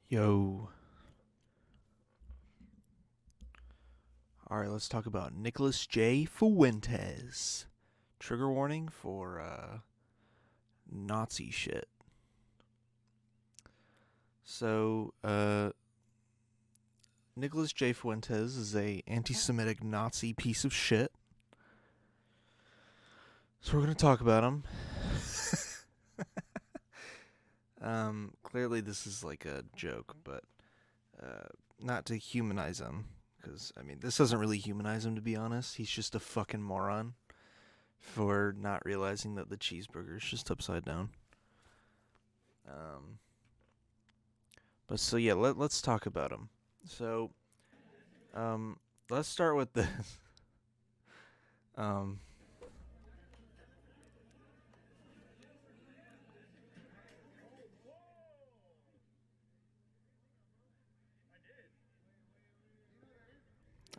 Yo. Alright, let's talk about Nicholas J. Fuentes. Trigger warning for Nazi shit. So, Nicholas J. Fuentes is a anti-Semitic Nazi piece of shit. So we're going to talk about him. Clearly this is like a joke, but not to humanize him, because, I mean, this doesn't really humanize him, to be honest. He's just a fucking moron for not realizing that the cheeseburger is just upside down. But so, yeah, let's talk about him. So, let's start with this.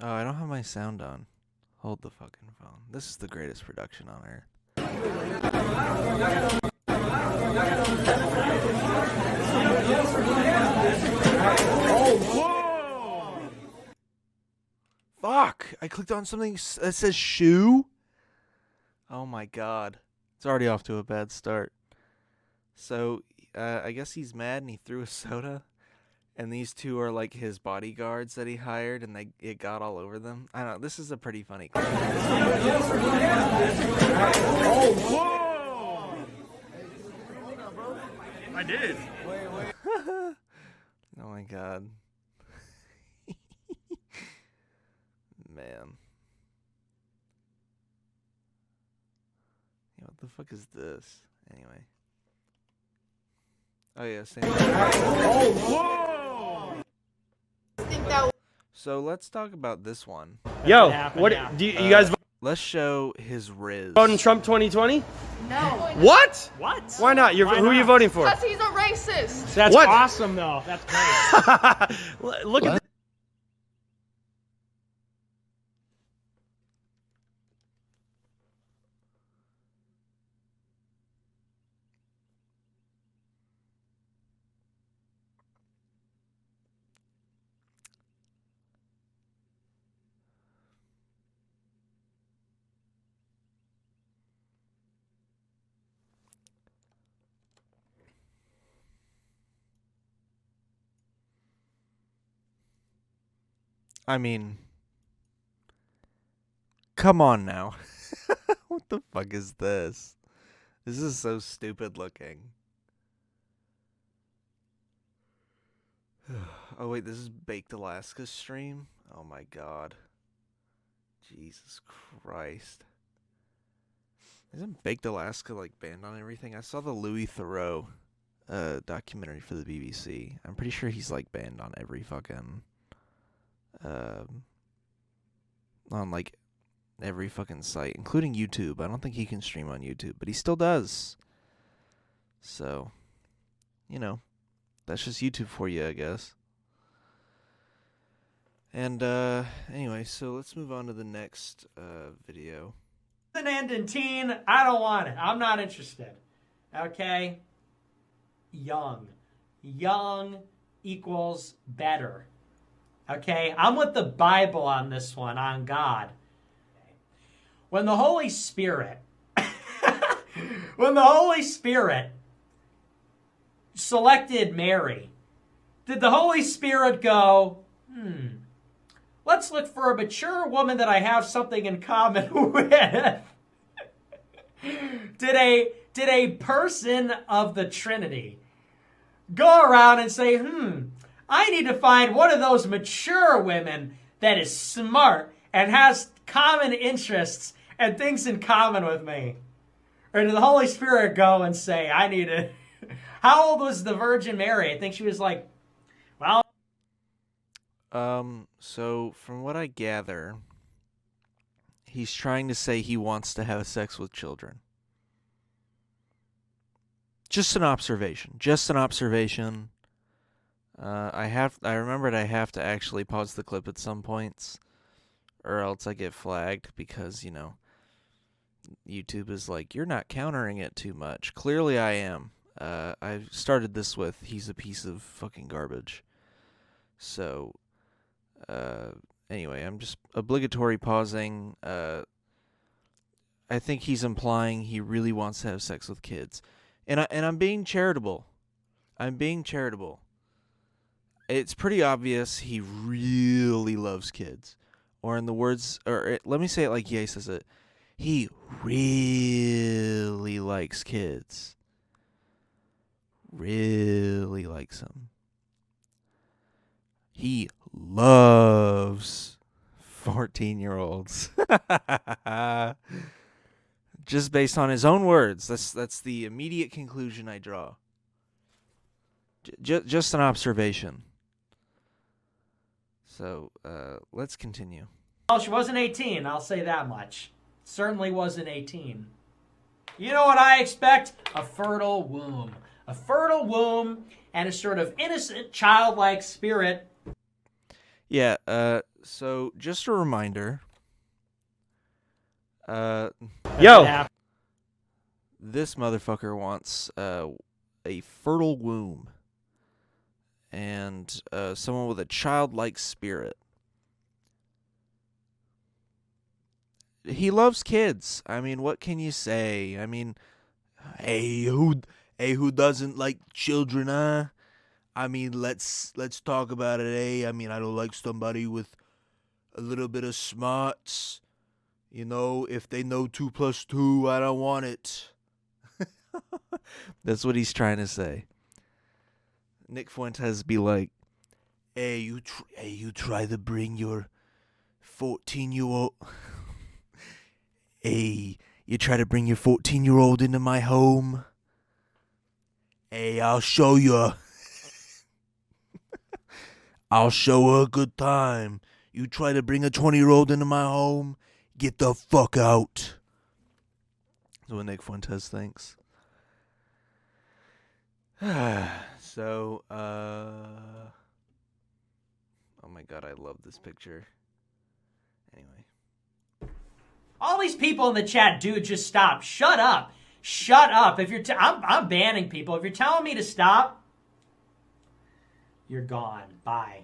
Oh, I don't have my sound on. Hold the fucking phone. This is the greatest production on earth. Oh, whoa! Fuck! I clicked on something that says shoe? Oh my god. It's already off to a bad start. So, I guess he's mad and he threw a soda. And these two are like his bodyguards that he hired, and it got all over them. I don't know. This is a pretty funny clip. Oh, whoa! I did. Oh my god. Man. Yeah, what the fuck is this? Anyway. Oh yeah, same. Oh, whoa! So let's talk about this one. Yo, what do you guys Let's show his riz. voting Trump 2020? No. What? What? Why not? Who are you voting for? Because he's a racist. That's What? awesome, though. That's great. Look at I mean, come on now. What the fuck is this? This is so stupid looking. Oh wait, this is Baked Alaska's stream? Oh my god. Jesus Christ. Isn't Baked Alaska like banned on everything? I saw the Louis Theroux documentary for the BBC. I'm pretty sure he's like banned on every fucking on like every fucking site, including YouTube. I don't think he can stream on YouTube, but he still does. So, you know, that's just YouTube for you, I guess. And anyway, so let's move on to the next video. And in teen, I don't want it. I'm not interested. Okay? Young equals better. Okay? I'm with the Bible on this one, on God. When the Holy Spirit selected Mary, did the Holy Spirit go, let's look for a mature woman that I have something in common with? Did a person of the Trinity go around and say, I need to find one of those mature women that is smart and has common interests and things in common with me? Or did the Holy Spirit go and say, I need to... How old was the Virgin Mary? I think she was like, well... So from what I gather, he's trying to say he wants to have sex with children. Just an observation. I remembered I have to actually pause the clip at some points, or else I get flagged because, you know, YouTube is like, you're not countering it too much. Clearly I am. I started this with he's a piece of fucking garbage. So, anyway, I'm just obligatory pausing. I think he's implying he really wants to have sex with kids. And I'm being charitable. It's pretty obvious he really loves kids. Or in the words, let me say it like Ye says it. He really likes kids. Really likes them. He loves 14-year-olds. Just based on his own words. That's the immediate conclusion I draw. Just an observation. So, let's continue. Well, she wasn't 18, I'll say that much. Certainly wasn't 18. You know what I expect? A fertile womb. A fertile womb and a sort of innocent, childlike spirit. Yeah, so just a reminder. Yo. This motherfucker wants a fertile womb and someone with a childlike spirit. He loves kids. I mean, what can you say? I mean, hey, who doesn't like children, huh? I mean, let's talk about it, eh? I mean, I don't like somebody with a little bit of smarts. You know, if they know 2 + 2, I don't want it. That's what he's trying to say. Nick Fuentes be like, hey, you try to bring your 14-year-old... Hey, you try to bring your 14-year-old into my home? Hey, I'll show you. I'll show her a good time. You try to bring a 20-year-old into my home? Get the fuck out. That's what Nick Fuentes thinks. So, oh my god, I love this picture. Anyway. All these people in the chat, dude, just stop. Shut up. Shut up. If you're, I'm banning people. If you're telling me to stop, you're gone. Bye.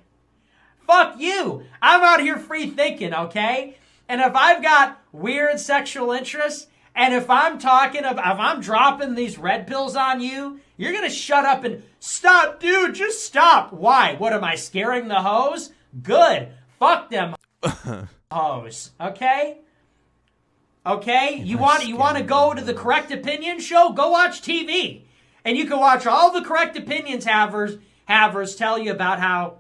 Fuck you. I'm out here free thinking, okay? And if I've got weird sexual interests, and if I'm if I'm dropping these red pills on you, you're gonna shut up and stop, dude. Just stop. Why? What am I scaring the hoes? Good. Fuck them hoes. Okay. Okay. You want to go to the Correct Opinion show? Go watch TV, and you can watch all the Correct Opinions havers tell you about how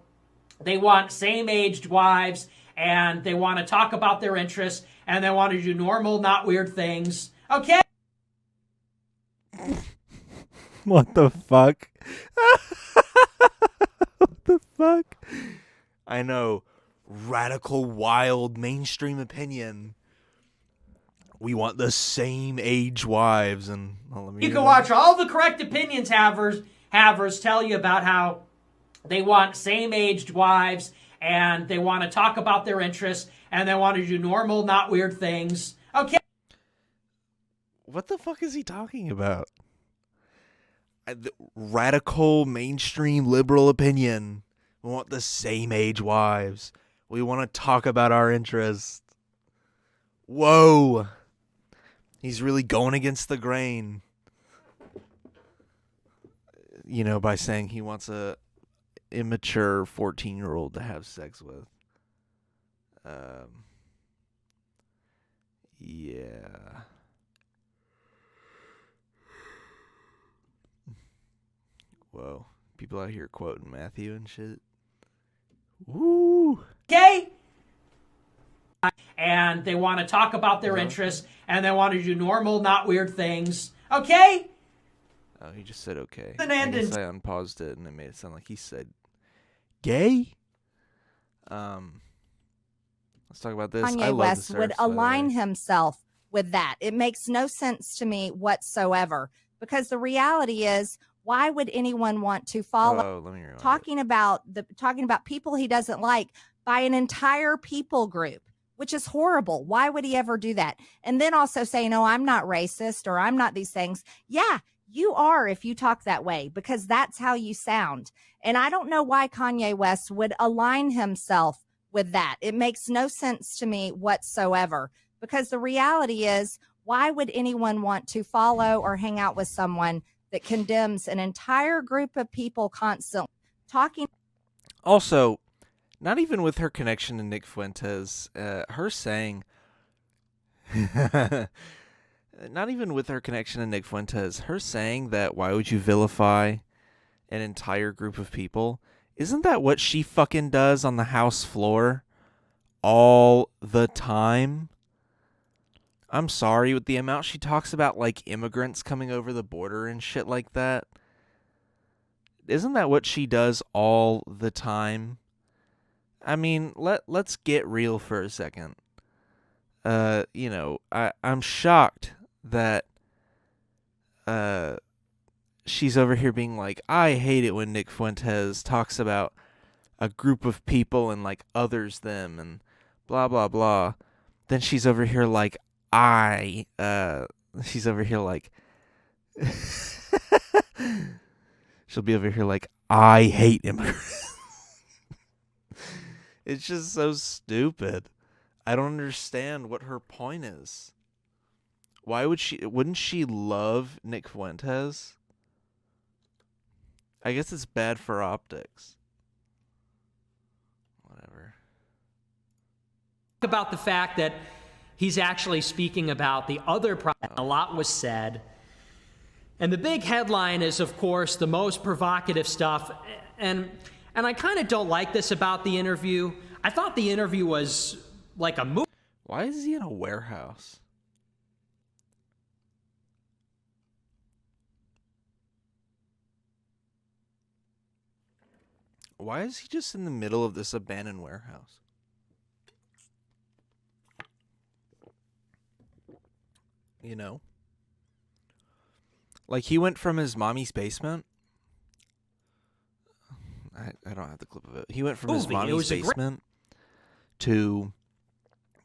they want same-aged wives, and they want to talk about their interests, and they want to do normal, not weird things. Okay? What the fuck? What the fuck? I know. Radical, wild, mainstream opinion. We want the same age wives, and you can watch all the Correct Opinions havers tell you about how they want same-aged wives, and they want to talk about their interests, and they want to do normal, not weird things. Okay? What the fuck is he talking about? Radical, mainstream, liberal opinion. We want the same age wives. We want to talk about our interests. Whoa. He's really going against the grain. You know, by saying he wants a immature 14-year-old to have sex with. Yeah. Whoa. People out here quoting Matthew and shit. Woo! Okay? And they want to talk about their interests, and they want to do normal, not weird things. Okay? Oh, he just said okay. And I guess I unpaused it, and it made it sound like he said gay? Let's talk about this. Kanye West would align himself with that. It makes no sense to me whatsoever, because the reality is, why would anyone want to follow talking about people he doesn't like by an entire people group, which is horrible. Why would he ever do that? And then also say, no, I'm not racist or I'm not these things. Yeah, You are if you talk that way, because that's how you sound. And I don't know why Kanye West would align himself with that. It makes no sense to me whatsoever, because the reality is, why would anyone want to follow or hang out with someone that condemns an entire group of people constantly talking? Also, not even with her connection to Nick Fuentes, her saying, not even with her connection to Nick Fuentes, her saying that why would you vilify an entire group of people? Isn't that what she fucking does on the House floor all the time? I'm sorry, with the amount she talks about, like, immigrants coming over the border and shit like that. Isn't that what she does all the time? I mean, let's get real for a second. I'm shocked that she's over here being like, I hate it when Nick Fuentes talks about a group of people and like others them and blah blah blah. Then she's over here like she's over here like she'll be over here like, I hate immigrants. It's just so stupid. I don't understand what her point is. Wouldn't she love Nick Fuentes? I guess it's bad for optics. Whatever. About the fact that he's actually speaking about the other problem. A lot was said. And the big headline is, of course, the most provocative stuff. And I kind of don't like this about the interview. I thought the interview was like a movie. Why is he in a warehouse? Why is he just in the middle of this abandoned warehouse? You know? Like, he went from his mommy's basement. I don't have the clip of it. He went from his mommy's basement to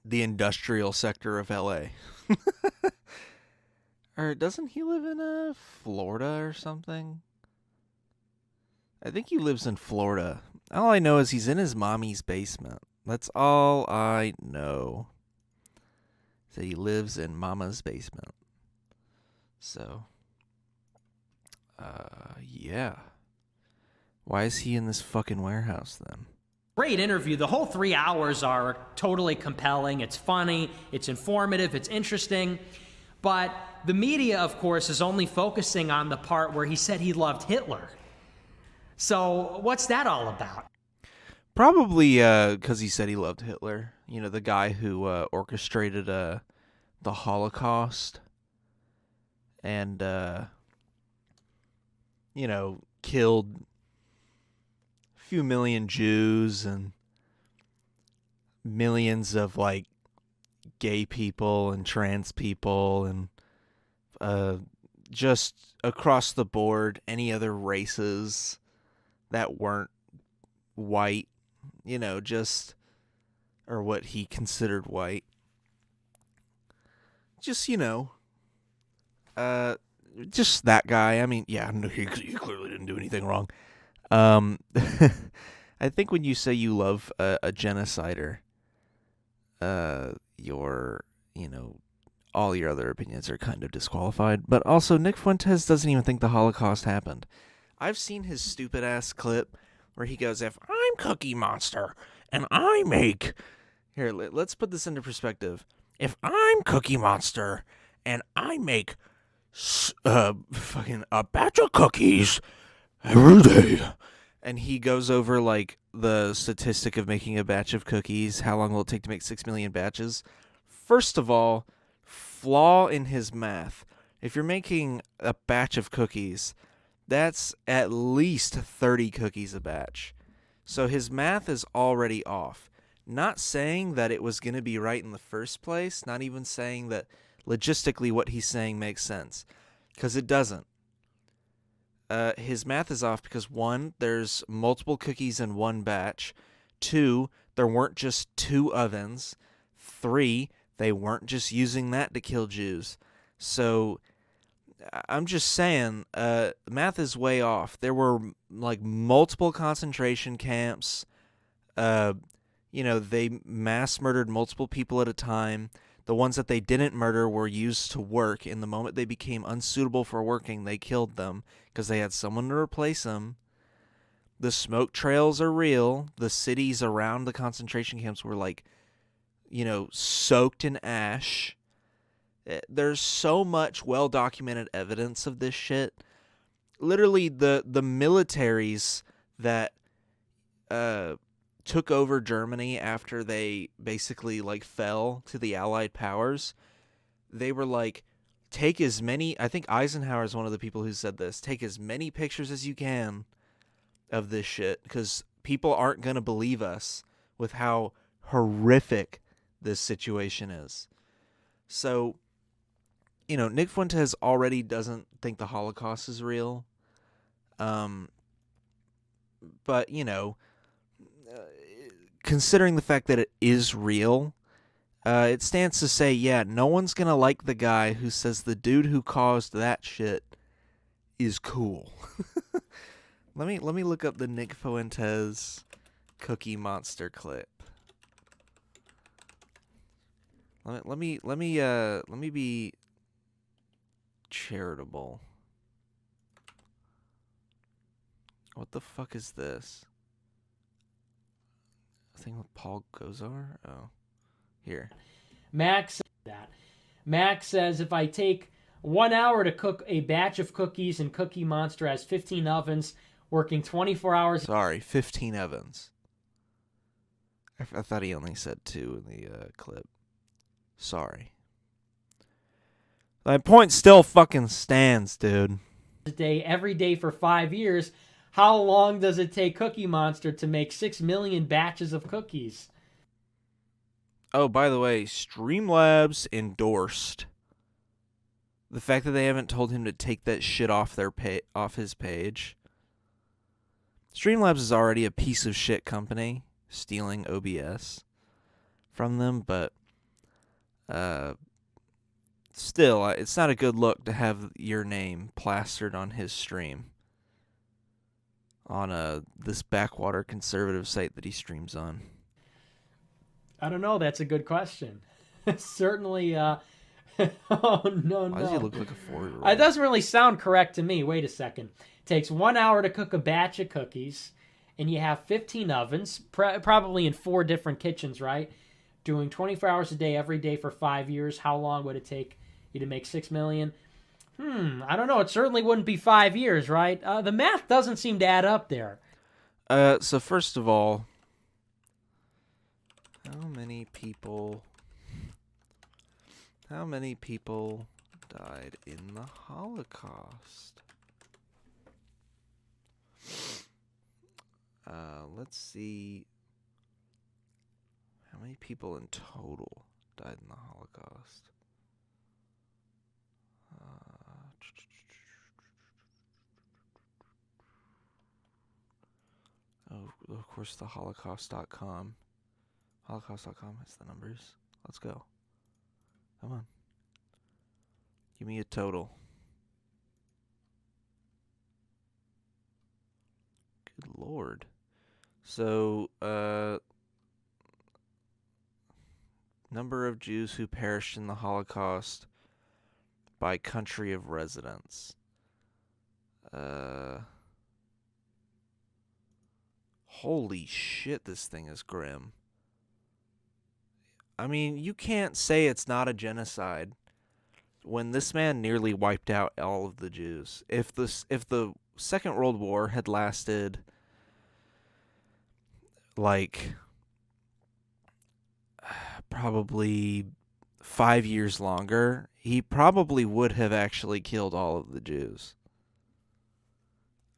the industrial sector of LA. Or doesn't he live in Florida or something? I think he lives in Florida. All I know is he's in his mommy's basement. That's all I know. That he lives in mama's basement. So, yeah. Why is he in this fucking warehouse then? Great interview. The whole 3 hours are totally compelling. It's funny, it's informative, it's interesting. But the media, of course, is only focusing on the part where he said he loved Hitler. So what's that all about? Probably because he said he loved Hitler. You know, the guy who orchestrated the Holocaust and, killed a few million Jews and millions of, like, gay people and trans people and just across the board, any other races that weren't white, or what he considered white. Just, just that guy. I mean, yeah, he clearly didn't do anything wrong. I think when you say you love a genocider, all your other opinions are kind of disqualified. But also, Nick Fuentes doesn't even think the Holocaust happened. I've seen his stupid ass clip where he goes, if I'm Cookie Monster and I make... Here, let's put this into perspective. If I'm Cookie Monster and I make fucking a batch of cookies every day, and he goes over, like, the statistic of making a batch of cookies, how long will it take to make 6 million batches? First of all, flaw in his math. If you're making a batch of cookies, that's at least 30 cookies a batch. So his math is already off. Not saying that it was going to be right in the first place, not even saying that logistically what he's saying makes sense, because it doesn't. His math is off because, 1, there's multiple cookies in one batch. 2, there weren't just 2 ovens. 3, they weren't just using that to kill Jews. So I'm just saying, math is way off. There were like multiple concentration camps. They mass murdered multiple people at a time. The ones that they didn't murder were used to work. In the moment they became unsuitable for working, they killed them because they had someone to replace them. The smoke trails are real. The cities around the concentration camps were soaked in ash. There's so much well-documented evidence of this shit. Literally, the militaries that took over Germany after they basically fell to the Allied powers, they were like, take as many, I think Eisenhower is one of the people who said this, take as many pictures as you can of this shit, because people aren't going to believe us with how horrific this situation is. So, Nick Fuentes already doesn't think the Holocaust is real. But, considering the fact that it is real, it stands to say, yeah, no one's going to like the guy who says the dude who caused that shit is cool. Let me look up the Nick Fuentes Cookie Monster clip. Let me be charitable. What the fuck is this? A thing with Paul Gosar? Oh. Here. Max says, if I take 1 hour to cook a batch of cookies and Cookie Monster has 15 ovens working 24 hours. Sorry, 15 ovens. I thought he only said 2 in the clip. Sorry. My point still fucking stands, dude. A day, every day for 5 years. How long does it take Cookie Monster to make 6 million batches of cookies? Oh, by the way, Streamlabs endorsed the fact that they haven't told him to take that shit off his page. Streamlabs is already a piece of shit company, stealing OBS from them, but still, it's not a good look to have your name plastered on his stream on this backwater conservative site that he streams on. I don't know. That's a good question. Certainly. Oh, no. Why does he look like a 4-year-old? It doesn't really sound correct to me. Wait a second. It takes 1 hour to cook a batch of cookies, and you have 15 ovens, probably in 4 different kitchens, right? Doing 24 hours a day, every day for 5 years. How long would it take you to make 6 million? I don't know. It certainly wouldn't be 5 years, right? The math doesn't seem to add up there. So first of all, how many people died in the Holocaust? Let's see. How many people in total died in the Holocaust? Of course, the Holocaust.com. Holocaust.com has the numbers. Let's go. Come on. Give me a total. Good Lord. So, number of Jews who perished in the Holocaust by country of residence. Holy shit, this thing is grim. I mean, you can't say it's not a genocide when this man nearly wiped out all of the Jews. If the Second World War had lasted probably 5 years longer, he probably would have actually killed all of the Jews.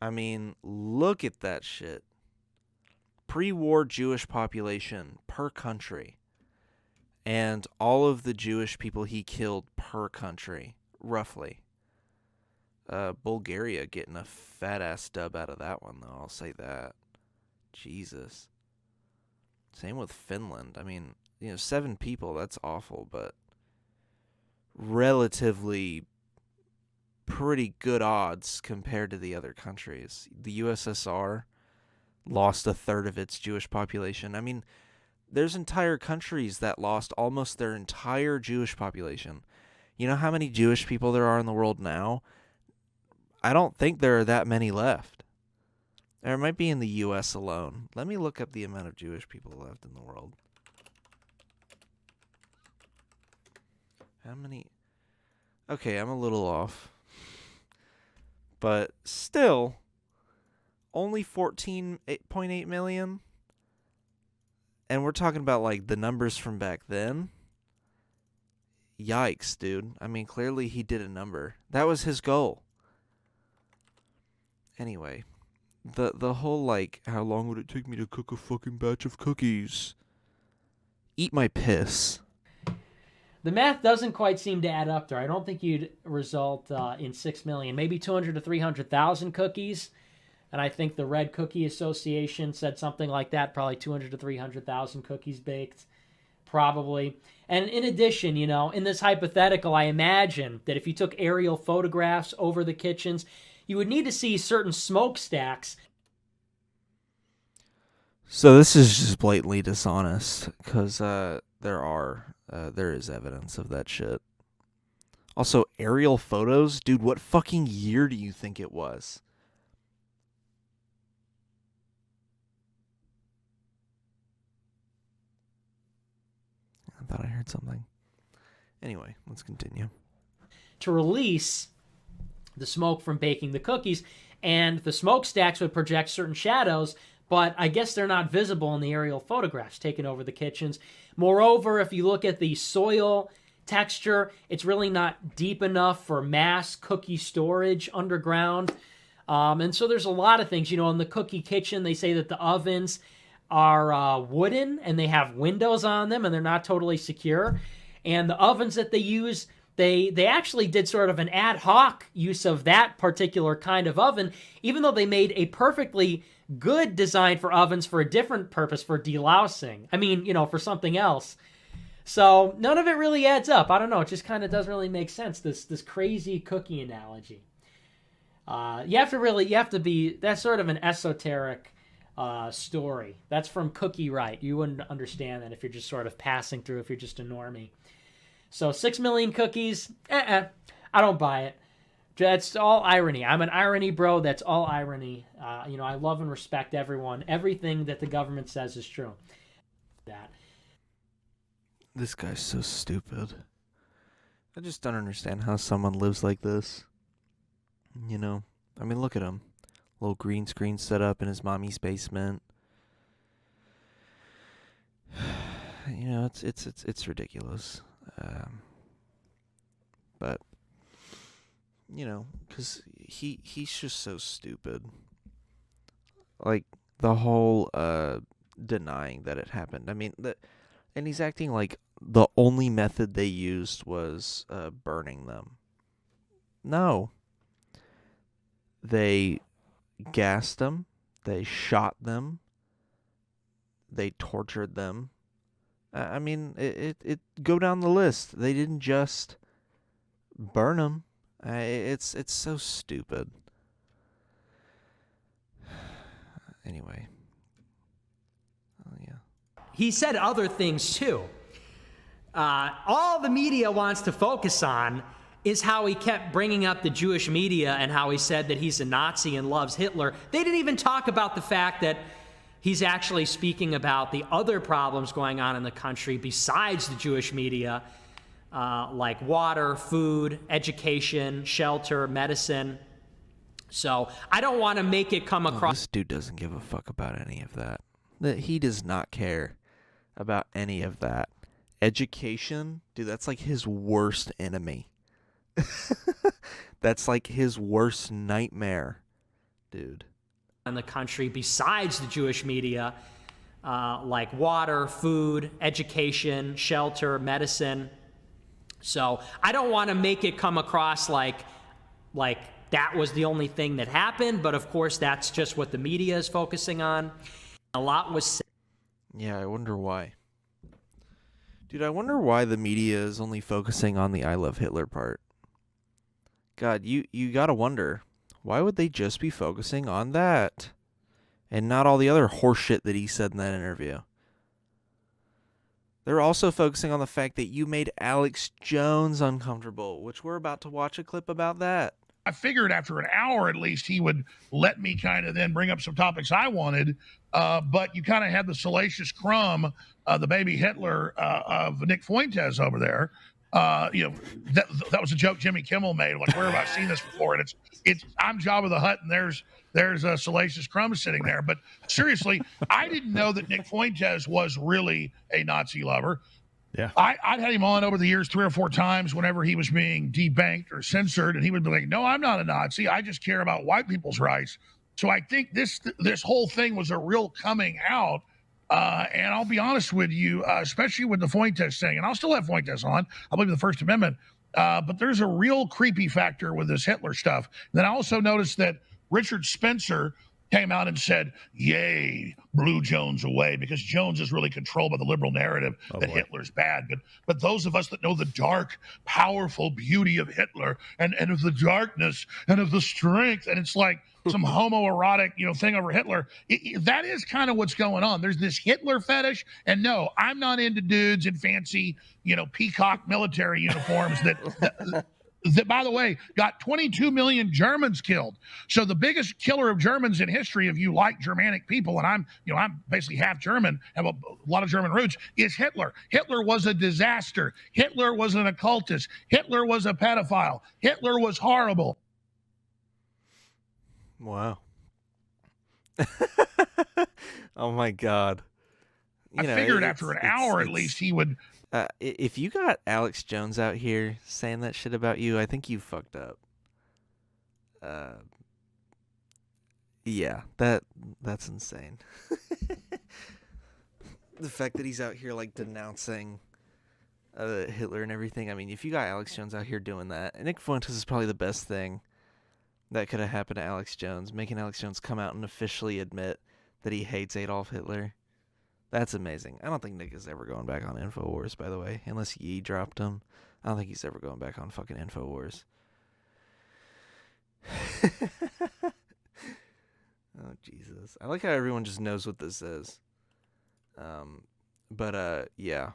I mean, look at that shit. Pre-war Jewish population per country. And all of the Jewish people he killed per country, roughly. Bulgaria getting a fat-ass dub out of that one, though. I'll say that. Jesus. Same with Finland. I mean, 7 people, that's awful, but relatively pretty good odds compared to the other countries. The USSR lost a third of its Jewish population. I mean, there's entire countries that lost almost their entire Jewish population. You know how many Jewish people there are in the world now? I don't think there are that many left. There might be in the U.S. alone. Let me look up the amount of Jewish people left in the world. How many? Okay, I'm a little off. But still, only 14.8 million? And we're talking about, like, the numbers from back then? Yikes, dude. I mean, clearly he did a number. That was his goal. Anyway, the whole, like, how long would it take me to cook a fucking batch of cookies? Eat my piss. The math doesn't quite seem to add up there. I don't think you'd result in 6 million, maybe 200 to 300,000 cookies. And I think the Red Cookie Association said something like that, probably 200 to 300,000 cookies baked, probably. And in addition, you know, in this hypothetical, I imagine that if you took aerial photographs over the kitchens, you would need to see certain smokestacks. So this is just blatantly dishonest, because there is evidence of that shit. Also, aerial photos? Dude, what fucking year do you think it was? I thought I heard something. Anyway, let's continue. To release the smoke from baking the cookies, and the smokestacks would project certain shadows, but I guess they're not visible in the aerial photographs taken over the kitchens. Moreover, if you look at the soil texture, it's really not deep enough for mass cookie storage underground. And so there's a lot of things. You know, in the cookie kitchen, they say that the ovens are wooden and they have windows on them and they're not totally secure. And the ovens that they use, they actually did sort of an ad hoc use of that particular kind of oven, even though they made a perfectly good design for ovens for a different purpose, for delousing. I mean, you know, for something else. So none of it really adds up. I don't know. It just kind of doesn't really make sense, this crazy cookie analogy. You have to be, that's sort of an esoteric story. That's from Cookie Right. You wouldn't understand that if you're just sort of passing through, if you're just a normie. So 6 million cookies, I don't buy it. That's all irony. I'm an irony bro. That's all irony. You know, I love and respect everyone. Everything that the government says is true. That. This guy's so stupid. I just don't understand how someone lives like this. You know, I mean, look at him. Little green screen set up in his mommy's basement. You know, it's ridiculous. But you know, because he's just so stupid. Like the whole denying that it happened. I mean, and he's acting like the only method they used was burning them. No. They gassed them. They shot them. They tortured them. I mean, it go down the list. They didn't just burn them. It's so stupid. Anyway. Oh, yeah. He said other things too. All the media wants to focus on is how he kept bringing up the Jewish media and how he said that he's a Nazi and loves Hitler. They didn't even talk about the fact that he's actually speaking about the other problems going on in the country besides the Jewish media, like water, food, education, shelter, medicine. So I don't want to make it come across. This dude doesn't give a fuck about any of that. He does not care about any of that. Education, dude, that's like his worst enemy. That's like his worst nightmare, dude. In the country besides the Jewish media, like water, food, education, shelter, medicine. So I don't want to make it come across like that was the only thing that happened, but of course that's just what the media is focusing on. A lot was said. Yeah, I wonder why. Dude, I wonder why the media is only focusing on the I love Hitler part. God, you gotta wonder, why would they just be focusing on that and not all the other horseshit that he said in that interview? They're also focusing on the fact that you made Alex Jones uncomfortable, which we're about to watch a clip about that. I figured after an hour at least he would let me kind of then bring up some topics I wanted. But you kind of had the salacious crumb, the baby Hitler of Nick Fuentes over there. That was a joke Jimmy Kimmel made. Like, where have I seen this before? And it's I'm Jabba the Hutt, and there's a salacious crumb sitting there. But seriously, I didn't know that Nick Fuentes was really a Nazi lover. Yeah, I'd had him on over the years 3 or 4 times whenever he was being debanked or censored, and he would be like, "No, I'm not a Nazi. I just care about white people's rights." So I think this whole thing was a real coming out. And I'll be honest with you, especially with the Fuentes thing, and I'll still have Fuentes on. I believe in the First Amendment, but there's a real creepy factor with this Hitler stuff. And then I also noticed that Richard Spencer came out and said, "Yay, blew Jones away," because Jones is really controlled by the liberal narrative that Hitler's bad. But those of us that know the dark, powerful beauty of Hitler and of the darkness and of the strength, and it's like some homoerotic, thing over Hitler. That is kind of what's going on. There's this Hitler fetish, and no, I'm not into dudes in fancy, peacock military uniforms that by the way, got 22 million Germans killed. So the biggest killer of Germans in history, if you like Germanic people, and I'm basically half German, have a lot of German roots, is Hitler. Hitler was a disaster. Hitler was an occultist. Hitler was a pedophile. Hitler was horrible. Wow. Oh my God. I figured after an hour at least he would. If you got Alex Jones out here saying that shit about you, I think you fucked up. Yeah, that's insane. The fact that he's out here like denouncing Hitler and everything. I mean, if you got Alex Jones out here doing that, and Nick Fuentes is probably the best thing that could have happened to Alex Jones, making Alex Jones come out and officially admit that he hates Adolf Hitler. That's amazing. I don't think Nick is ever going back on InfoWars, by the way, unless Yee dropped him. I don't think he's ever going back on fucking InfoWars. Oh, Jesus. I like how everyone just knows what this is. Yeah.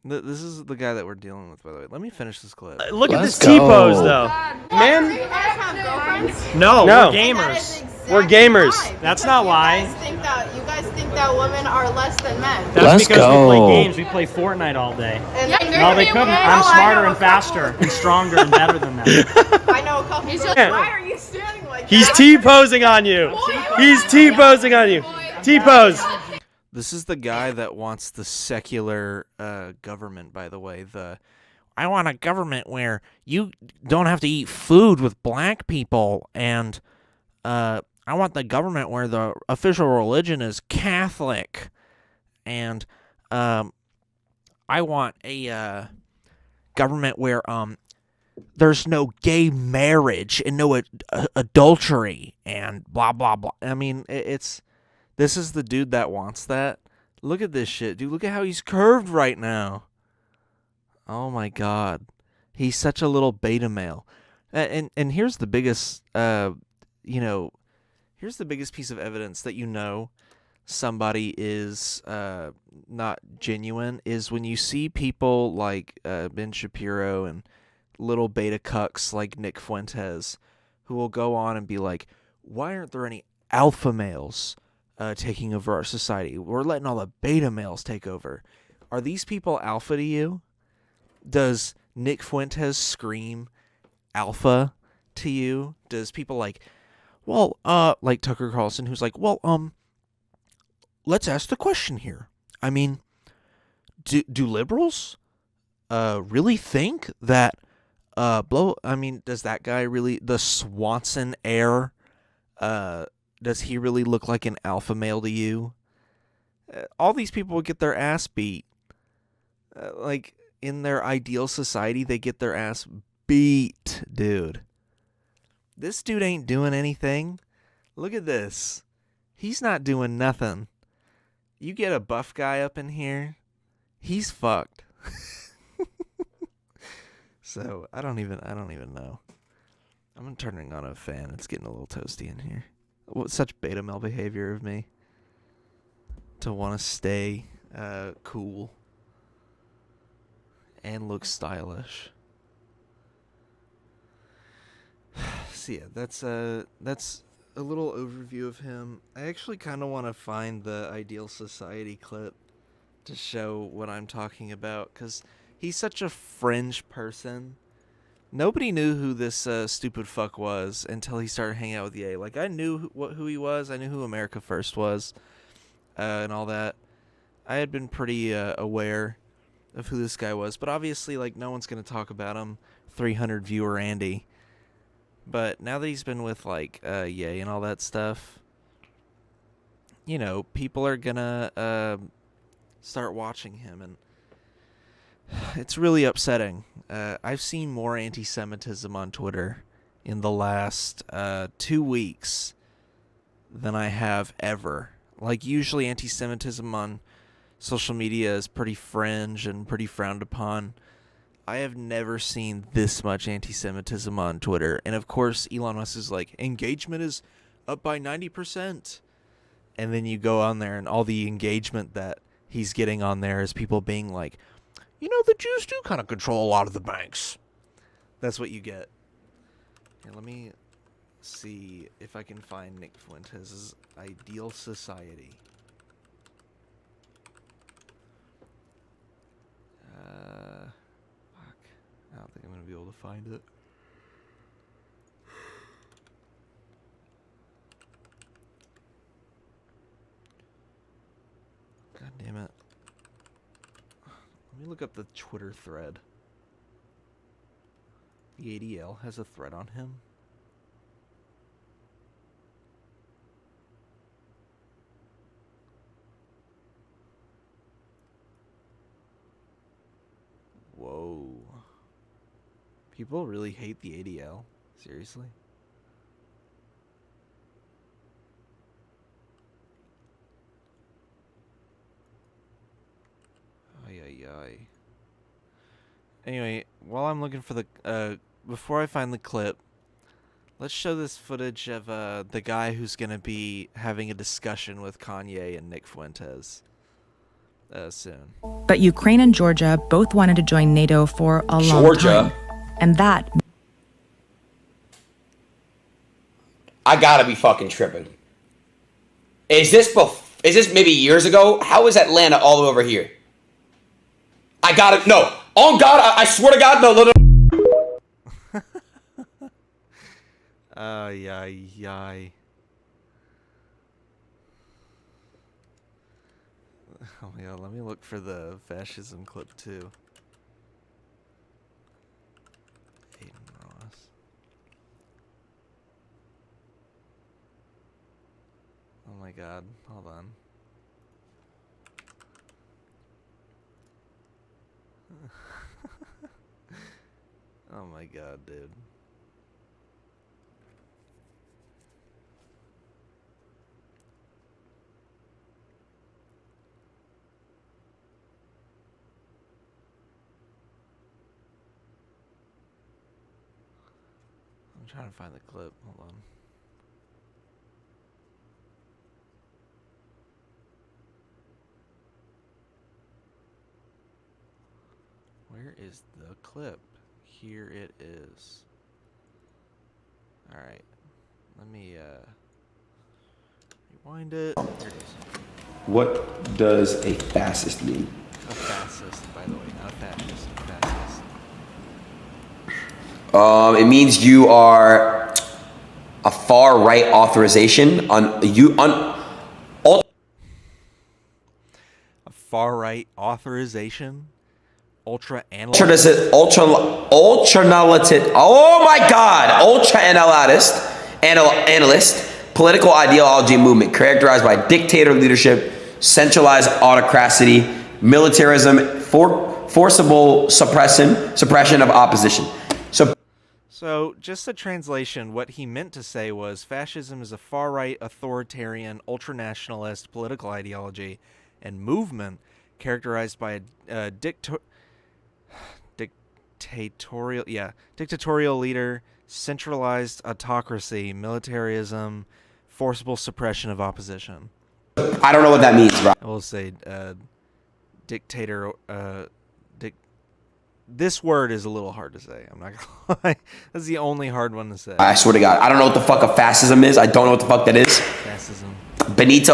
This is the guy that we're dealing with, by the way. Let me finish this clip. Look at this T-pose, though. Man. Do you guys have girlfriends? No, No. we're gamers. Exactly We're gamers. why. That's not why. You guys think that women are less than men. That's Let's because go. we play games. We play Fortnite all day. And No, they couldn't. I'm smarter and faster and stronger and better than them. I know a couple girls. Why are you standing like He's that? T-posing on you. He's T-posing on you. T-pose. This is the guy that wants the secular government, by the way. I want a government where you don't have to eat food with black people, and I want the government where the official religion is Catholic, and I want a government where there's no gay marriage and no adultery and blah blah blah. I mean, this is the dude that wants that. Look at this shit, dude. Look at how he's curved right now. Oh my God, he's such a little beta male. And here's the biggest, here's the biggest piece of evidence that somebody is not genuine is when you see people like Ben Shapiro and little beta cucks like Nick Fuentes who will go on and be like, why aren't there any alpha males taking over our society? We're letting all the beta males take over. Are these people alpha to you? Does Nick Fuentes scream alpha to you? Does people like Tucker Carlson, who's like, let's ask the question here. I mean, do liberals really think that does that guy really, the Swanson heir, does he really look like an alpha male to you? All these people would get their ass beat. In their ideal society, they get their ass beat, dude. This dude ain't doing anything. Look at this. He's not doing nothing. You get a buff guy up in here, he's fucked. So I don't even know. I'm turning on a fan. It's getting a little toasty in here. Such beta male behavior of me to want to stay cool and look stylish. So yeah, that's a little overview of him. I actually kind of want to find the Ideal Society clip to show what I'm talking about, because he's such a fringe person. Nobody knew who this stupid fuck was until he started hanging out with Ye. Like, I knew who he was. I knew who America First was, and all that. I had been pretty aware of who this guy was, but obviously, like, no one's gonna talk about him. 300 viewer Andy. But now that he's been with, like, Ye and all that stuff, you know, people are gonna start watching him, and it's really upsetting. I've seen more anti-Semitism on Twitter in the last 2 weeks than I have ever. Like, usually anti-Semitism on social media is pretty fringe and pretty frowned upon. I have never seen this much anti-Semitism on Twitter. And of course, Elon Musk is like, engagement is up by 90%. And then you go on there and all the engagement that he's getting on there is people being like, you know, the Jews do kind of control a lot of the banks. That's what you get. Here, let me see if I can find Nick Fuentes' Ideal Society. Fuck. I don't think I'm going to be able to find it. God damn it. Let me look up the Twitter thread. The ADL has a thread on him. Whoa. People really hate the ADL? Seriously? Ay. Anyway, while I'm looking for the before I find the clip, let's show this footage of the guy who's gonna be having a discussion with Kanye and Nick Fuentes soon. But Ukraine and Georgia both wanted to join NATO for a long time. And that... I gotta be fucking tripping. Is this maybe years ago? How is Atlanta all over here? I gotta... No. On God, I swear to God, no. Ay. Oh yeah, let me look for the fascism clip too. Aiden Ross. Oh my God, hold on. Oh my God, dude. I'm trying to find the clip. Hold on. Where is the clip? Here it is. Alright. Let me rewind it. Here it is. What does a fascist mean? A fascist, by the way, not a fascist. A fascist. It means you are a far right authorization A far right authorization? Ultra analyst. Analyst, political ideology movement characterized by dictator leadership, centralized autocracy, militarism, forcible suppression of opposition. So, just a translation, what he meant to say was fascism is a far-right, authoritarian, ultranationalist political ideology and movement characterized by a dictatorial leader, centralized autocracy, militarism, forcible suppression of opposition. I don't know what that means, bro. I will say dictator. This word is a little hard to say. I'm not gonna lie. That's the only hard one to say. I swear to God, I don't know what the fuck a fascism is. I don't know what the fuck that is. Fascism. Benito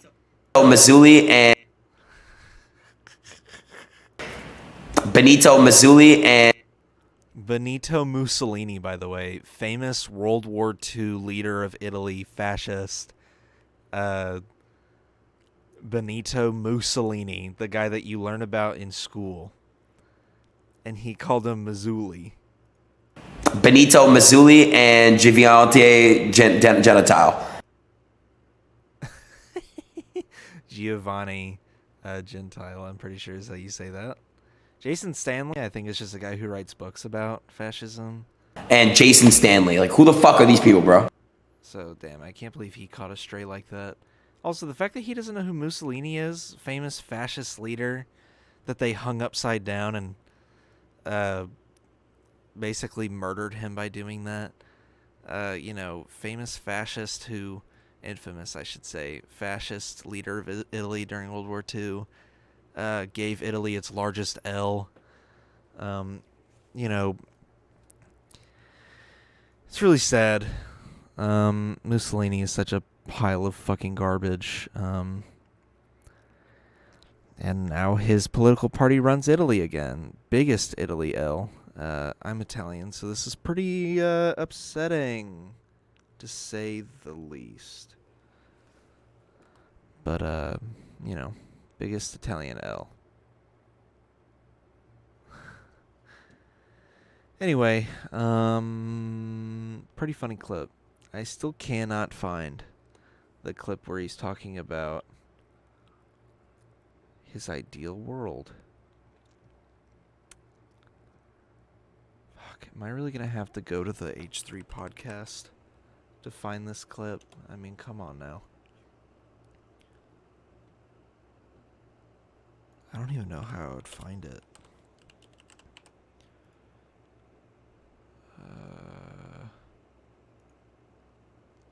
Mussolini and Benito Mussolini, by the way, famous World War II leader of Italy, fascist. Benito Mussolini, the guy that you learn about in school. And he called him Mazzulli. Benito Mussolini and Giovanni Gentile. Giovanni Gentile, I'm pretty sure is how you say that. Jason Stanley, I think, is just a guy who writes books about fascism. And Jason Stanley. Like, who the fuck are these people, bro? So, damn, I can't believe he caught a stray like that. Also, the fact that he doesn't know who Mussolini is, famous fascist leader that they hung upside down and basically murdered him by doing that. Famous fascist who, infamous, I should say, fascist leader of Italy during World War II, gave Italy its largest L. It's really sad. Mussolini is such a pile of fucking garbage. And now his political party runs Italy again. Biggest Italy L. I'm Italian, so this is pretty upsetting, to say the least. But, biggest Italian L. Anyway, pretty funny clip. I still cannot find the clip where he's talking about his ideal world. Fuck, am I really gonna have to go to the H3 podcast to find this clip? I mean, come on now. I don't even know how I would find it.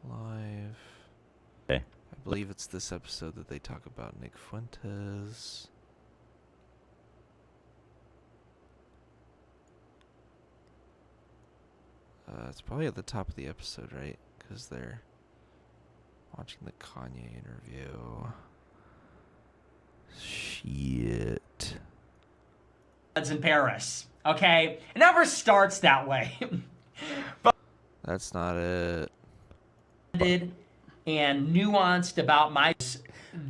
Live. Okay. I believe it's this episode that they talk about Nick Fuentes. It's probably at the top of the episode, right? Because they're watching the Kanye interview. Shit. In Paris, okay? It never starts that way. But that's not it. And nuanced about my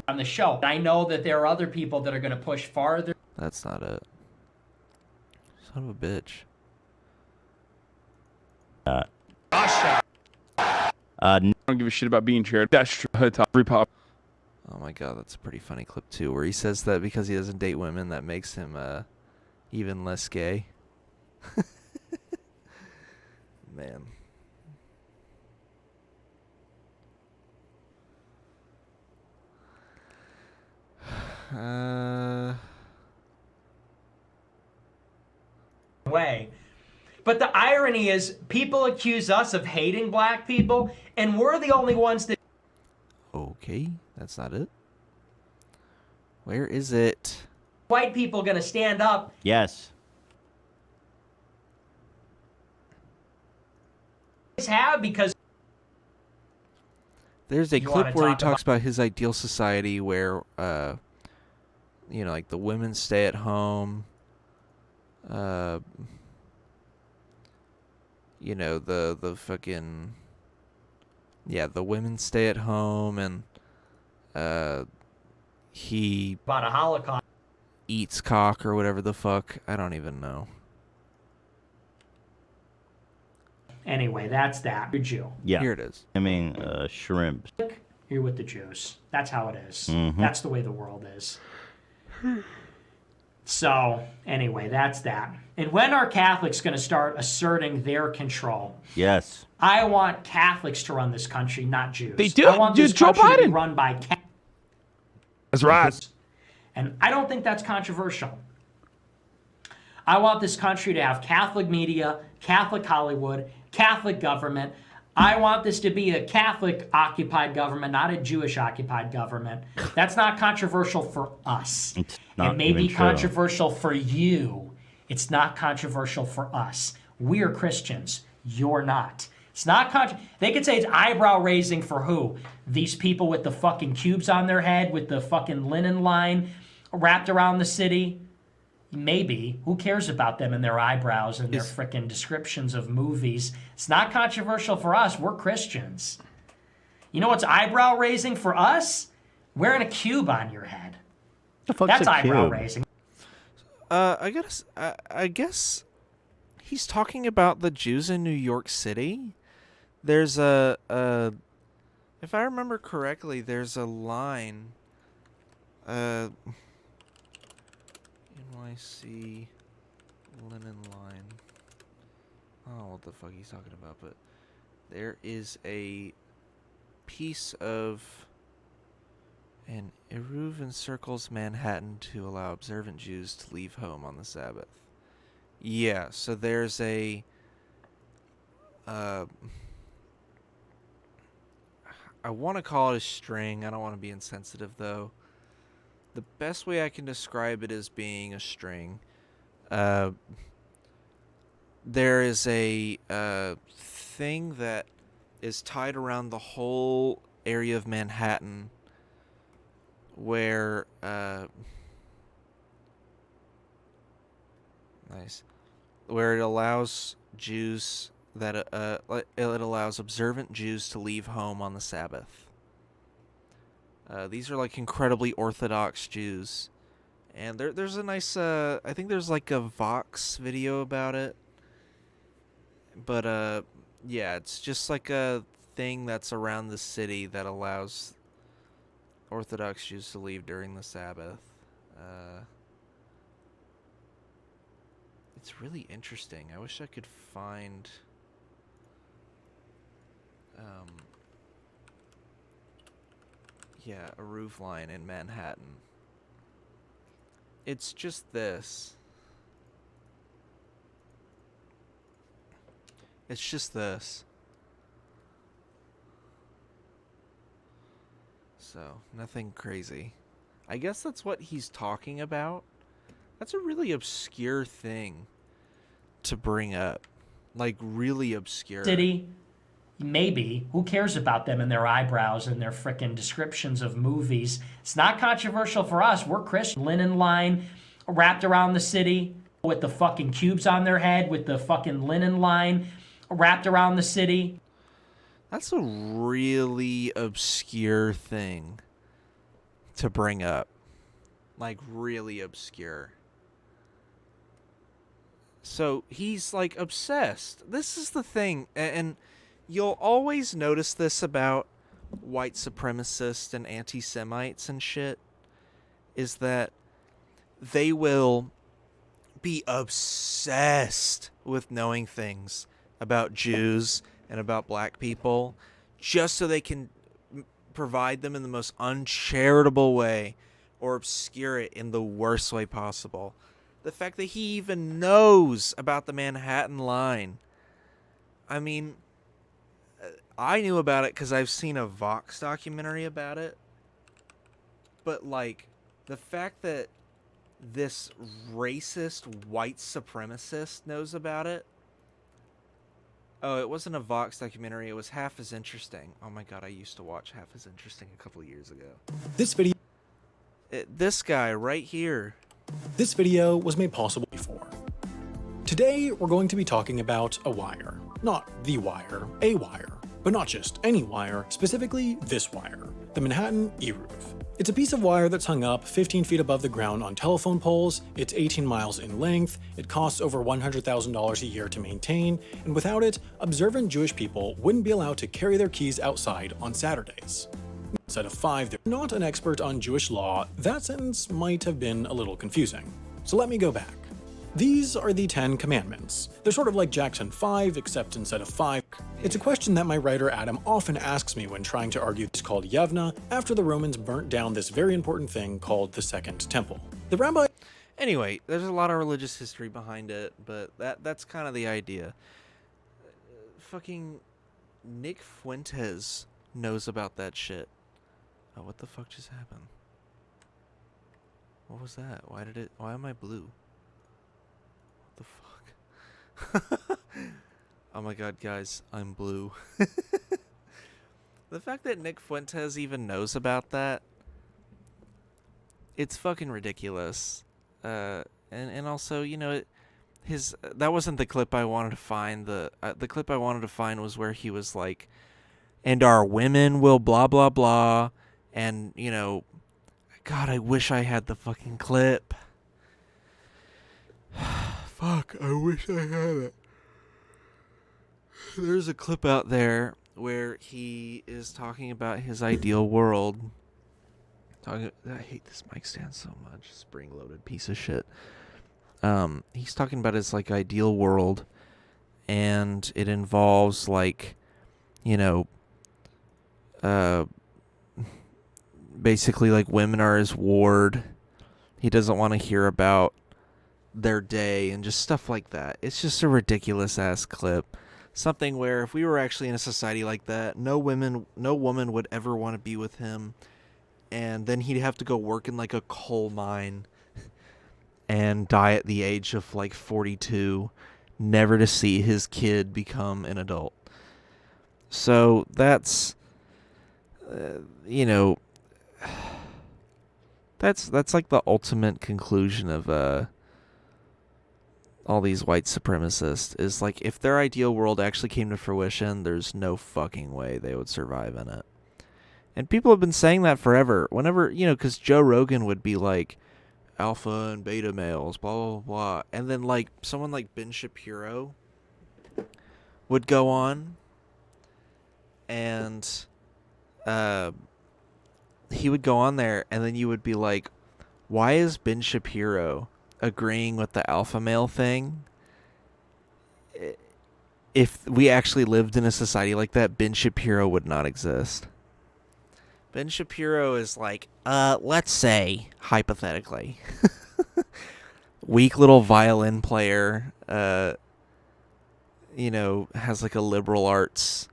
on the show. I know that there are other people that are going to push farther. That's not it. Son of a bitch. I don't give a shit about being chaired. That's true. Repop. Oh my god, that's a pretty funny clip too, where he says that because he doesn't date women, that makes him even less gay. Man. Way. But the irony is, people accuse us of hating black people, and we're the only ones that... Okay, that's not it. Where is it? White people gonna stand up. Yes. Have because... There's a clip where he talks about his ideal society where, like the women stay at home. The fucking... Yeah, the women stay at home and, he... About a Holocaust. Eats cock or whatever the fuck. I don't even know. Anyway, that's that. You're Jew. Yeah. Here it is. I mean, shrimp. You're with the Jews. That's how it is. Mm-hmm. That's the way the world is. So, anyway, that's that. And when are Catholics going to start asserting their control? Yes. I want Catholics to run this country, not Jews. They do. I want this Joe country to be Biden. run by Catholics. That's right. And I don't think that's controversial. I want this country to have Catholic media, Catholic Hollywood, Catholic government. I want this to be a Catholic-occupied government, not a Jewish-occupied government. That's not controversial for us. It may be controversial for you. It's not controversial for us. We're Christians. You're not. It's not they could say it's eyebrow-raising for who? These people with the fucking cubes on their head, with the fucking linen line wrapped around the city? Maybe. Who cares about them and their eyebrows and their frickin' descriptions of movies? It's not controversial for us. We're Christians. You know what's eyebrow-raising for us? Wearing a cube on your head. That's eyebrow-raising. I guess he's talking about the Jews in New York City. There's if I remember correctly, there's a line. NYC linen line. I don't know what the fuck he's talking about, but there is a piece of an Eruv encircles Manhattan to allow observant Jews to leave home on the Sabbath. Yeah, so there's a I want to call it a string. I don't want to be insensitive, though. The best way I can describe it is being a string. There is a thing that is tied around the whole area of Manhattan where where it allows Jews that it allows observant Jews to leave home on the Sabbath. These are like incredibly Orthodox Jews, and there's a nice I think there's like a Vox video about it, but yeah, it's just like a thing that's around the city that allows Orthodox Jews to leave during the Sabbath. It's really interesting. I wish I could find yeah, a roof line in Manhattan. It's just this. It's just this. So, nothing crazy. I guess that's what he's talking about. That's a really obscure thing to bring up. Like, really obscure. City. Maybe. Who cares about them and their eyebrows and their frickin' descriptions of movies? It's not controversial for us. We're Christian. Linen line wrapped around the city with the fucking cubes on their head, with the fucking linen line wrapped around the city. That's a really obscure thing to bring up. Like, really obscure. So, he's, like, obsessed. This is the thing, and you'll always notice this about white supremacists and anti-Semites and shit, is that they will be obsessed with knowing things about Jews and about black people just so they can provide them in the most uncharitable way or obscure it in the worst way possible. The fact that he even knows about the Manhattan line. I mean, I knew about it because I've seen a Vox documentary about it. But, like, the fact that this racist white supremacist knows about it. Oh, it wasn't a Vox documentary. It was Half as Interesting. Oh my god, I used to watch Half as Interesting a couple years ago. This guy right here. This video was made possible before. Today, we're going to be talking about a wire. Not the wire, a wire. But not just any wire, specifically this wire, the Manhattan Eruv. It's a piece of wire that's hung up 15 feet above the ground on telephone poles, it's 18 miles in length, it costs over $100,000 a year to maintain, and without it, observant Jewish people wouldn't be allowed to carry their keys outside on Saturdays. Instead of 5, they're not an expert on Jewish law, that sentence might have been a little confusing. So let me go back. These are the 10 commandments. They're sort of like Jackson 5, except instead of 5. It's a question that my writer Adam often asks me when trying to argue it's called Yavna after the Romans burnt down this very important thing called the Second Temple. The rabbi... Anyway, there's a lot of religious history behind it, but that's kind of the idea. Fucking Nick Fuentes knows about that shit. Oh, what the fuck just happened? What was that? Why am I blue? What the fuck? Oh my god, guys, I'm blue. The fact that Nick Fuentes even knows about that, it's fucking ridiculous. And also, you know, that wasn't the clip I wanted to find. The clip I wanted to find was where he was like, and our women will blah blah blah, and you know, God, I wish I had the fucking clip. Fuck, I wish I had it. There's a clip out there where he is talking about his ideal world. I hate this mic stand so much. Spring-loaded piece of shit. He's talking about his like ideal world, and it involves like, you know, basically like women are his ward. He doesn't want to hear about their day and just stuff like that. It's just a ridiculous ass clip. Something where if we were actually in a society like that, no woman would ever want to be with him, and then he'd have to go work in like a coal mine and die at the age of like 42, never to see his kid become an adult. So that's you know, that's like the ultimate conclusion of all these white supremacists, is like, if their ideal world actually came to fruition, there's no fucking way they would survive in it. And people have been saying that forever. Whenever, you know, because Joe Rogan would be like, alpha and beta males, blah, blah, blah. And then, like, someone like Ben Shapiro would go on, and he would go on there, and then you would be like, why is Ben Shapiro agreeing with the alpha male thing? If we actually lived in a society like that, Ben Shapiro would not exist. Ben Shapiro is like, let's say, hypothetically, weak little violin player, you know, has like a liberal arts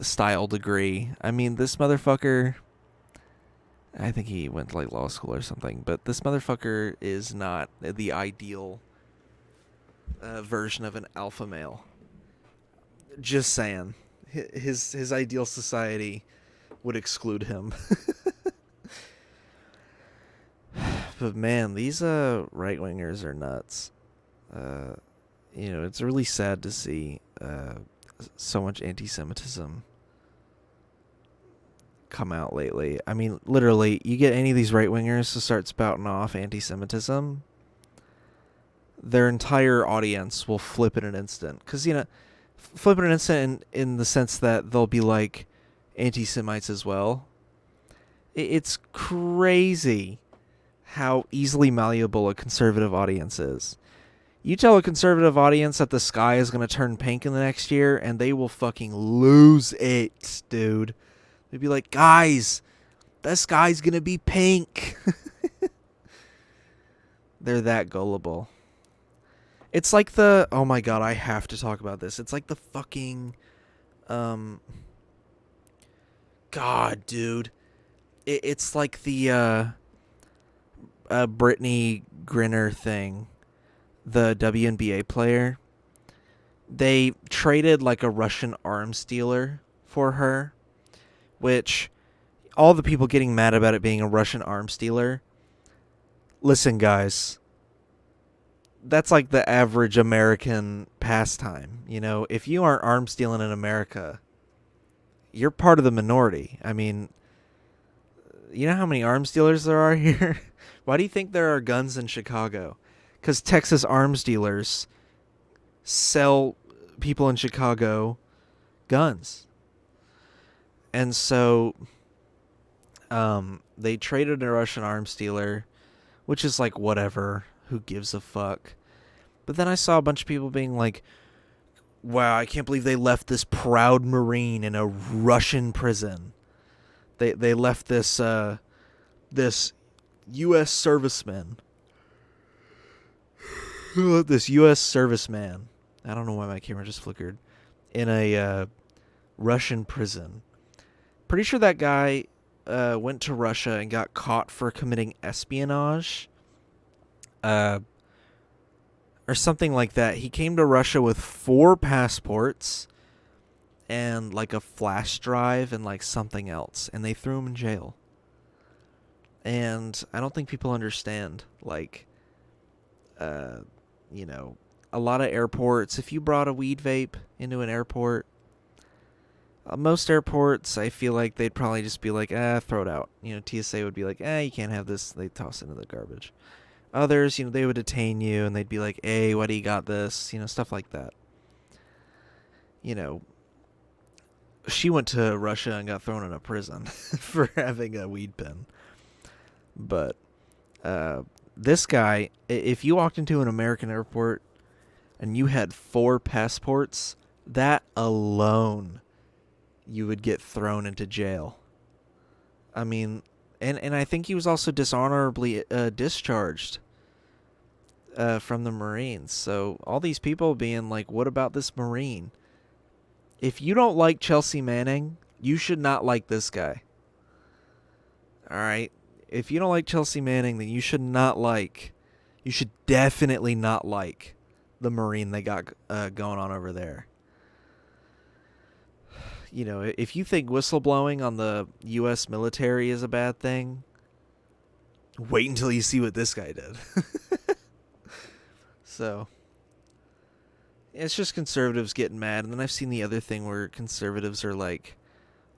style degree. I mean, this motherfucker, I think he went to like law school or something, but this motherfucker is not the ideal version of an alpha male. Just saying. His ideal society would exclude him. But man, these right-wingers are nuts. You know, it's really sad to see so much anti-Semitism come out lately. I mean, literally, you get any of these right-wingers to start spouting off anti-Semitism, their entire audience will flip in an instant. Because, you know, flip in an instant in the sense that they'll be like anti-Semites as well. It's crazy how easily malleable a conservative audience is. You tell a conservative audience that the sky is going to turn pink in the next year, and they will fucking lose it, dude. They'd be like, guys, the sky's going to be pink. They're that gullible. It's like the... Oh my god, I have to talk about this. It's like the fucking... God, dude. It's like the Brittany Griner thing. The WNBA player. They traded like a Russian arms dealer for her. Which, all the people getting mad about it being a Russian arms dealer. Listen, guys. That's like the average American pastime. You know, if you aren't arms dealing in America, you're part of the minority. I mean, you know how many arms dealers there are here? Why do you think there are guns in Chicago? Because Texas arms dealers sell people in Chicago guns. And so they traded a Russian arms dealer, which is like, whatever. Who gives a fuck? But then I saw a bunch of people being like, wow, I can't believe they left this proud Marine in a Russian prison. They left this this U.S. serviceman this U.S. serviceman. I don't know why my camera just flickered. In a Russian prison. Pretty sure that guy went to Russia and got caught for committing espionage. Or something like that. He came to Russia with 4 passports and like a flash drive and like something else. And they threw him in jail. And I don't think people understand, like, you know, a lot of airports, if you brought a weed vape into an airport, most airports, I feel like they'd probably just be like, throw it out. You know, TSA would be like, you can't have this. They'd toss it into the garbage. Others, you know, they would detain you and they'd be like, hey, why do you got this? You know, stuff like that. You know, she went to Russia and got thrown in a prison for having a weed pen. But this guy, if you walked into an American airport and you had 4 passports, that alone, you would get thrown into jail. I mean, and I think he was also dishonorably discharged from the Marines. So all these people being like, what about this Marine? If you don't like Chelsea Manning, you should not like this guy. All right? If you don't like Chelsea Manning, then you should definitely not like the Marine they got going on over there. You know, if you think whistleblowing on the U.S. military is a bad thing, wait until you see what this guy did. So, it's just conservatives getting mad. And then I've seen the other thing where conservatives are like,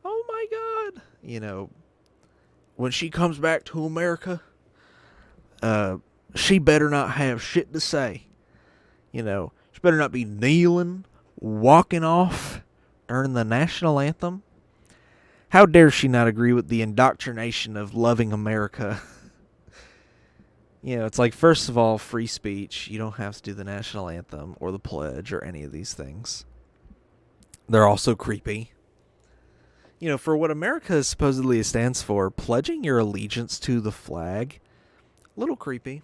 oh my God, you know, when she comes back to America, she better not have shit to say. You know, she better not be kneeling, walking off during the national anthem. How dare she not agree with the indoctrination of loving America? You know, it's like, first of all, free speech. You don't have to do the national anthem or the pledge or any of these things. They're also creepy. You know, for what America supposedly stands for, pledging your allegiance to the flag, a little creepy.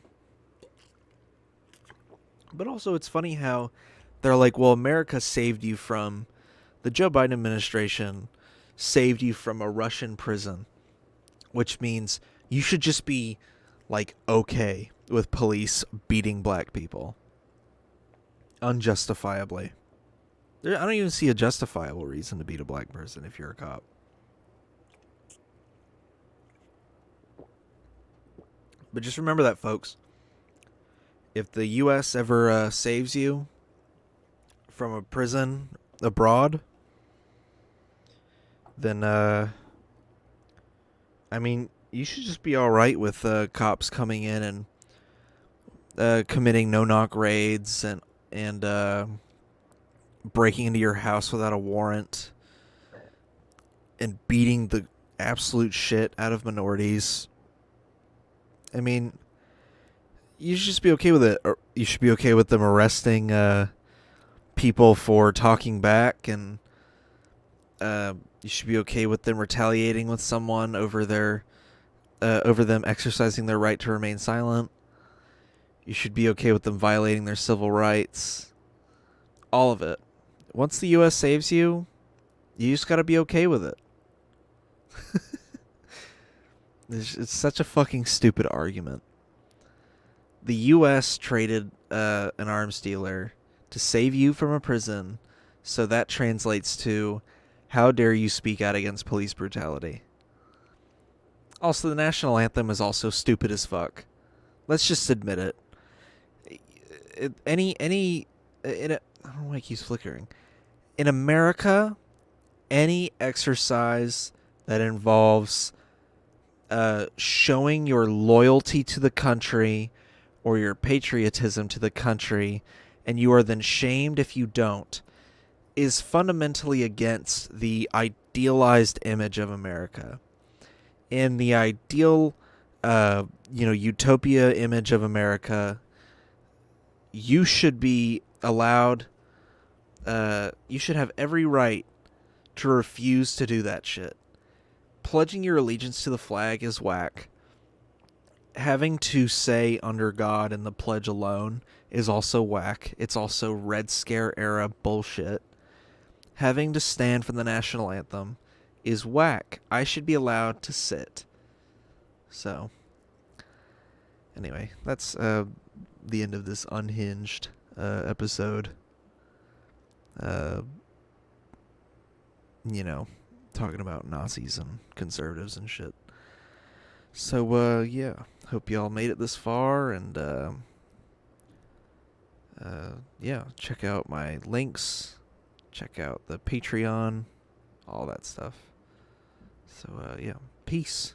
But also, it's funny how they're like, well, America saved you from, the Joe Biden administration saved you from a Russian prison, which means you should just be, like, okay with police beating black people. Unjustifiably. I don't even see a justifiable reason to beat a black person if you're a cop. But just remember that, folks. If the U.S. ever saves you from a prison abroad, then, I mean, you should just be alright with cops coming in and committing no-knock raids and breaking into your house without a warrant and beating the absolute shit out of minorities. I mean, you should just be okay with it. Or you should be okay with them arresting people for talking back, and you should be okay with them retaliating with someone over them exercising their right to remain silent. You should be okay with them violating their civil rights. All of it. Once the U.S. saves you, you just gotta be okay with it. It's such a fucking stupid argument. The U.S. traded an arms dealer to save you from a prison, so that translates to, how dare you speak out against police brutality. Also, the national anthem is also stupid as fuck. Let's just admit it. I don't know why it keeps flickering. In America, any exercise that involves showing your loyalty to the country or your patriotism to the country, and you are then shamed if you don't, is fundamentally against the idealized image of America. In the ideal, utopia image of America, you should be allowed, you should have every right to refuse to do that shit. Pledging your allegiance to the flag is whack. having to say under God and the pledge alone is also whack. It's also Red Scare era bullshit. Having to stand for the national anthem is whack. I should be allowed to sit. So, anyway, that's the end of this unhinged episode. You know, talking about Nazis and conservatives and shit. So, yeah, hope y'all made it this far, and, yeah, check out my links, check out the Patreon, all that stuff. So, yeah, peace.